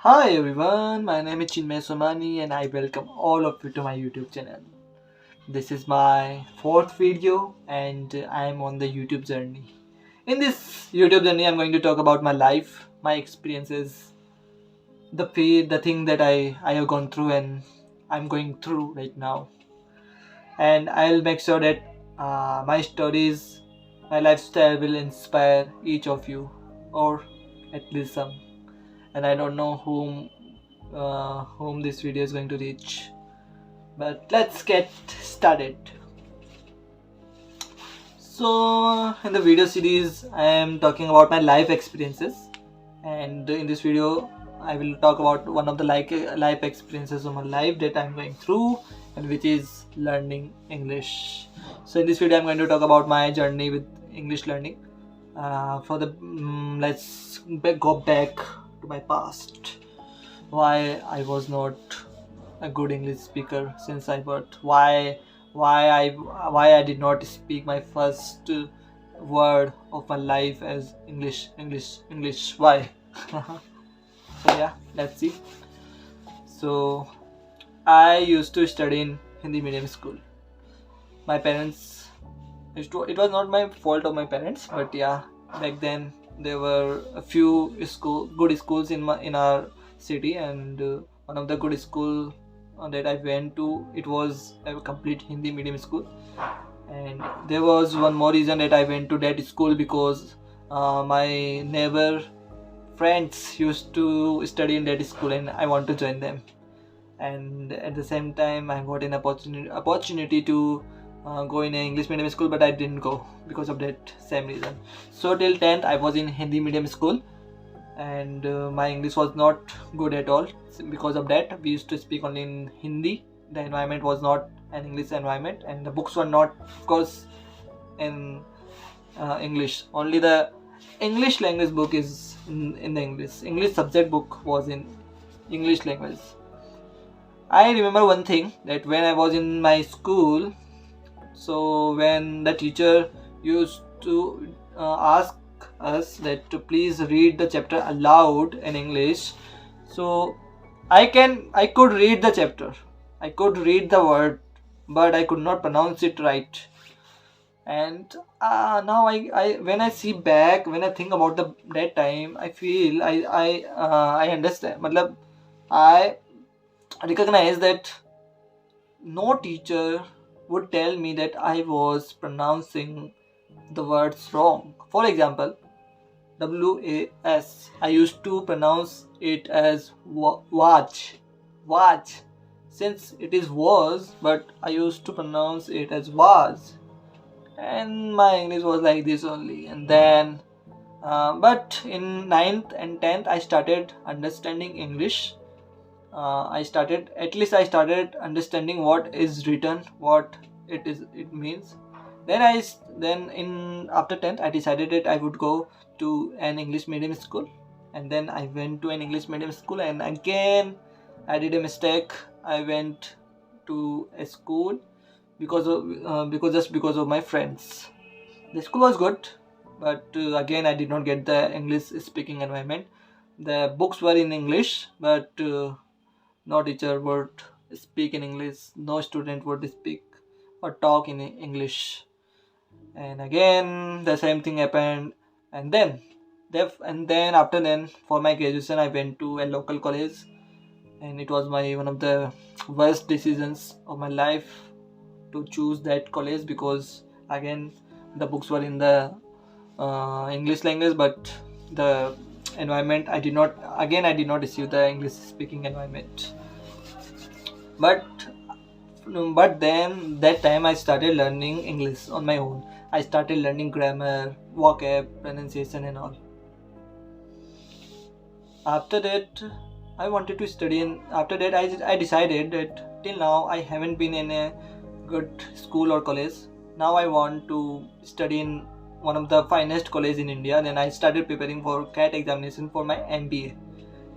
Hi everyone, my name is Chinmay Somani and I welcome all of you to my YouTube channel. This is my fourth video and I am on the YouTube journey. In this YouTube journey, I'm going to talk about my life, my experiences, the thing that I have gone through and I'm going through right now. And I'll make sure that my stories, my lifestyle will inspire each of you or at least some. And I don't know whom this video is going to reach. But let's get started. So, in the video series, I am talking about my life experiences, and in this video, I will talk about one of the life experiences of my life that I'm going through, and which is learning English. So, in this video, I'm going to talk about my journey with English learning. Let's go back to my past. Why I was not a good English speaker since I birth. Why I did not speak my first word of my life as English. Why? So yeah, let's see. So I used to study in Hindi medium school. My parents it was not my fault of my parents, but yeah, back then there were a few good schools in our city, and one of the good school that I went to, it was a complete Hindi medium school. And there was one more reason that I went to that school, because my neighbor friends used to study in that school and I want to join them. And at the same time I got an opportunity to go in an English medium school, but I didn't go because of that same reason. So till 10th I was in Hindi medium school, and my English was not good at all. Because of that, we used to speak only in Hindi. The environment was not an English environment, and the books were not, of course, in English. Only the English language book is in the English subject book was in English language. I remember one thing, that when I was in my school, so when the teacher used to ask us that to please read the chapter aloud in English, so I could read the chapter, I could read the word, but I could not pronounce it right. And now I when I see back, when I think about that time, I feel I understand. Matlab, I recognize that no teacher would tell me that I was pronouncing the words wrong. For example, WAS. I used to pronounce it as watch. Watch. Since it is was, but I used to pronounce it as was. And my English was like this only. And then, but in ninth and 10th, I started understanding English. I started understanding what is written, what it means. Then in after 10th I decided that I would go to an English medium school, and then I went to an English medium school, and again I did a mistake. I went to a school because of my friends. The school was good, but again I did not get the English speaking environment. The books were in English, but no teacher would speak in English, no student would speak or talk in English. And again the same thing happened. And then after then, for my graduation, I went to a local college, and it was my one of the worst decisions of my life to choose that college, because again the books were in the English language, but the environment I did not receive the English speaking environment. but but then that time I started learning English on my own. I started learning grammar, vocab, pronunciation and all. After that I wanted to study, and after that I decided that till now I haven't been in a good school or college. Now I want to study in one of the finest college in India. Then I started preparing for CAT examination for my MBA,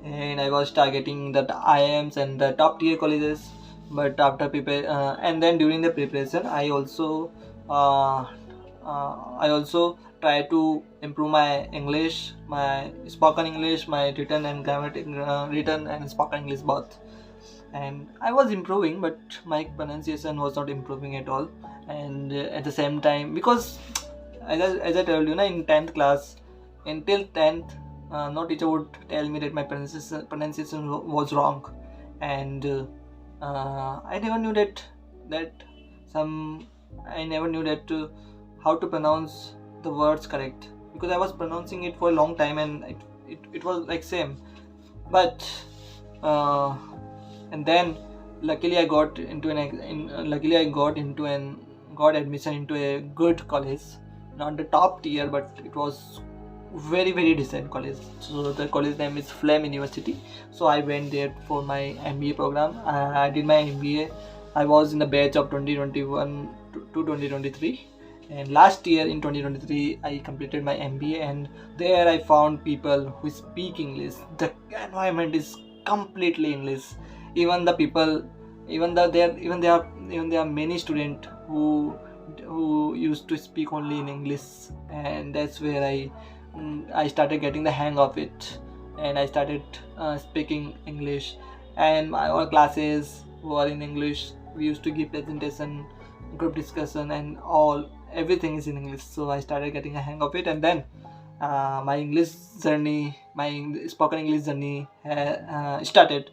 and I was targeting the IIMs and the top tier colleges. But after prepare and then during the preparation, I also try to improve my English, my spoken English, my written and grammatic written and spoken English both. And I was improving, but my pronunciation was not improving at all. And at the same time, because as I told you, in 10th class, until 10th, no teacher would tell me that my pronunciation was wrong. And I never knew that some I never knew that how to pronounce the words correct, because I was pronouncing it for a long time, and it was like same. But uh, and then luckily I got into luckily I got admission into a good college, not the top tier, but it was very very decent college. So the college name is Flem University. So I went there for my MBA program. I did my MBA. I was in the batch of 2021 to 2023, and last year in 2023 I completed my MBA, and there I found people who speak English. The environment is completely English. Even the people, even there are many students who used to speak only in English. And that's where I started getting the hang of it, and I started speaking English. And all classes were in English. We used to give presentation, group discussion, and everything is in English. So I started getting a hang of it, and then my English journey, spoken English journey started.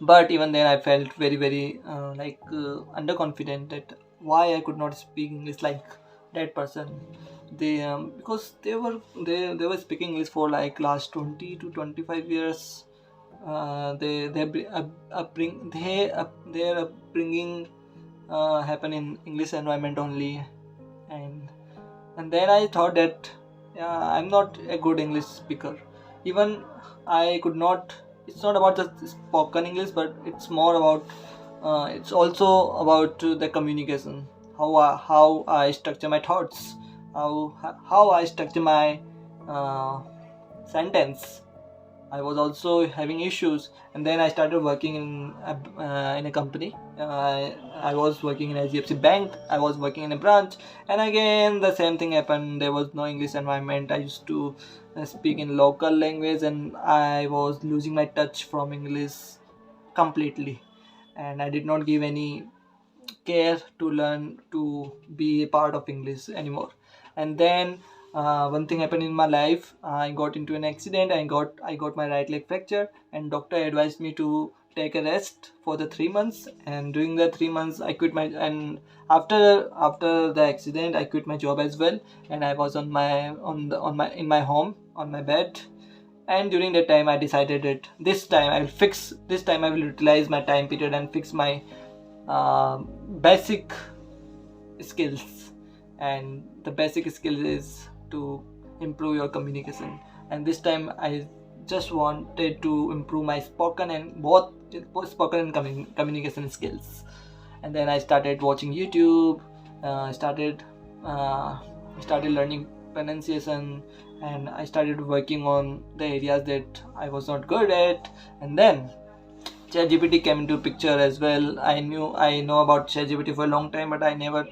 But even then I felt very very underconfident, that why I could not speak English like that person. They because they were speaking English for like last 20 to 25 years. Their upbringing happen in English environment only. And and then I thought that I'm not a good English speaker. Even I could not. It's not about the spoken English, but it's more about. It's also about the communication. How I structure my thoughts. How I structure my uh, sentence. I was also having issues, and then I started working in a company. I was working in HDFC Bank. I was working in a branch, and again the same thing happened. There was no English environment. I used to speak in local language, and I was losing my touch from English completely. And I did not give any care to learn to be a part of English anymore. And then one thing happened in my life. I got into an accident. I got my right leg fracture, and doctor advised me to take a rest for the 3 months. And during the 3 months, I quit my and after the accident, I quit my job as well. And I was in my home on my bed. And during that time, I decided that this time I will utilize my time period and fix my basic skills. And the basic skill is to improve your communication. And this time I just wanted to improve my spoken and both spoken and communication skills. And then I started watching YouTube. Started learning pronunciation, and I started working on the areas that I was not good at. And then ChatGPT came into picture as well. I know about ChatGPT for a long time, but I never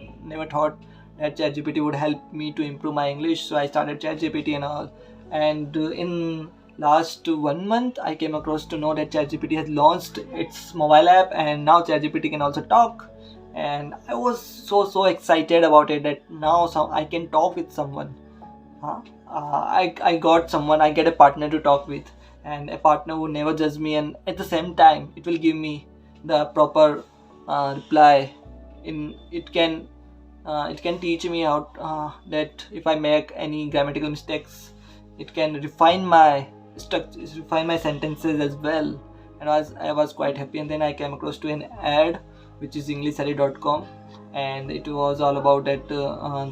thought that ChatGPT would help me to improve my English. So I started ChatGPT and all. And in last 1 month, I came across to know that ChatGPT has launched its mobile app, and now ChatGPT can also talk. And I was so excited about it, that now I can talk with someone. I got someone. I get a partner to talk with, and a partner who never judge me, and at the same time it will give me the proper reply. It can teach me out that if I make any grammatical mistakes, it can refine my sentences as well. And I was quite happy. And then I came across to an ad, which is englishstudy.com, and it was all about that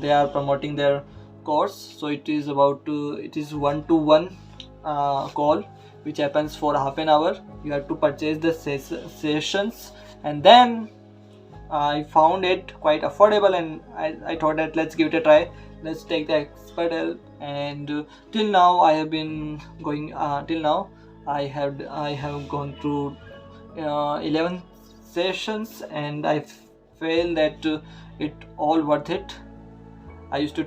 they are promoting their course. So it is 1-to-1 call, which happens for half an hour. You have to purchase the sessions. And then I found it quite affordable, and I thought that let's give it a try. Let's take the expert help. And till now I have been going. Till now I have gone through 11 sessions, and I feel that it all worth it. I used to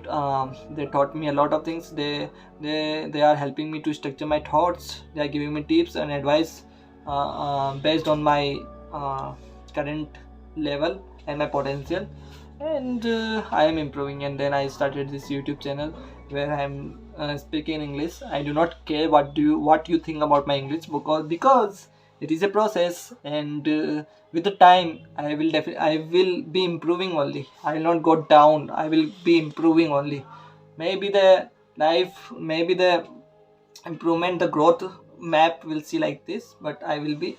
they taught me a lot of things. They are helping me to structure my thoughts. They are giving me tips and advice based on my current level and my potential, and I am improving. And then I started this YouTube channel where I am speaking English. I do not care what you think about my English, because it is a process, and with the time I will be improving only. I will not go down. I will be improving only. Maybe the life, maybe the improvement, the growth map will see like this, but I will be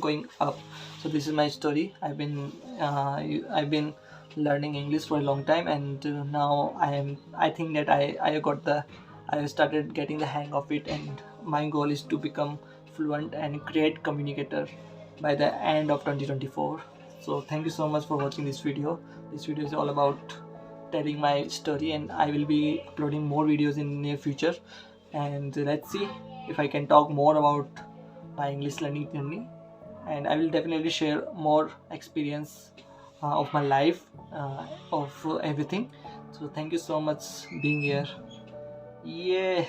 going up. So this is my story. I've been learning English for a long time, and now I think that I started getting the hang of it, and my goal is to become fluent and great communicator by the end of 2024. So thank you so much for watching this video. This video is all about telling my story, and I will be uploading more videos in near future. And let's see if I can talk more about my English learning journey, and I will definitely share more experience of my life, of everything. So thank you so much being here. Yeah.